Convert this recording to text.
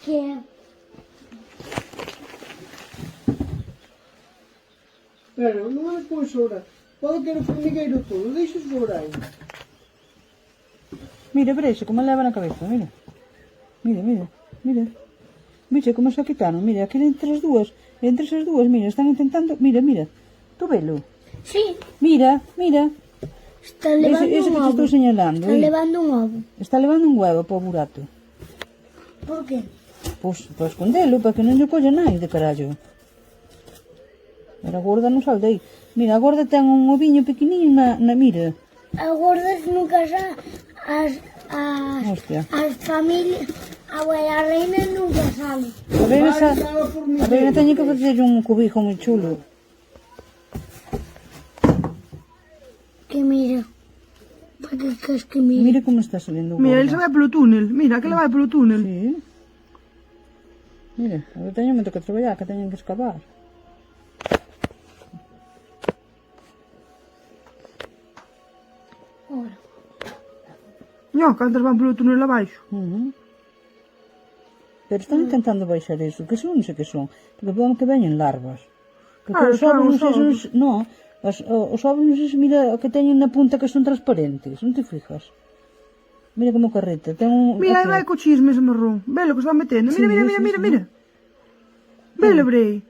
que Pero non é pois sobrar. Pode ter o formigueiro todo, deixa sobrar aí. Mira, Brexe, como leva na cabeza, mira. Mira, mira, mira. Vixe como se quitaron, mira, aquí entre as dúas, mira, están intentando, mira, mira. Tú velo. sí, Mira, mira. está levando Ese que un te estou ovo. señalando. Está levando un ovo. Está levando un huevo para o burato. Por qué? Pois, para escondelo, para que non lle colla nai de carallo. Era gorda non sal de aí. Mira, a gorda ten un oviño pequeniño mira. As gordas nunca xa... Hostia. As familias... A reina nunca sale. A reina teñe que facer un cubijo moi chulo. Que mira. Para que crees que mira? Mira como está saliendo o Mira, ele se gorda. vai polo túnel. Mira, que le vai polo túnel. Sí. Mira, agora teño moito que traballar, que teñen que escavar. Ora. No, cantas van polo túnel abaixo. Pero están intentando baixar eso. Que son? Non sei que son. Porque podemos que veñen larvas. Porque Claro, os ovos, non sei, son son... No, os ovos non sei se mira que teñen na punta que son transparentes. Non te fijas? Mira como carreta. Ten un... Mira, aí aquí. vai co chisme ese marrón. Velo que se va metendo. Mira, Sí, mira, sí, mira, mira, sí. mira. Velo, Brei.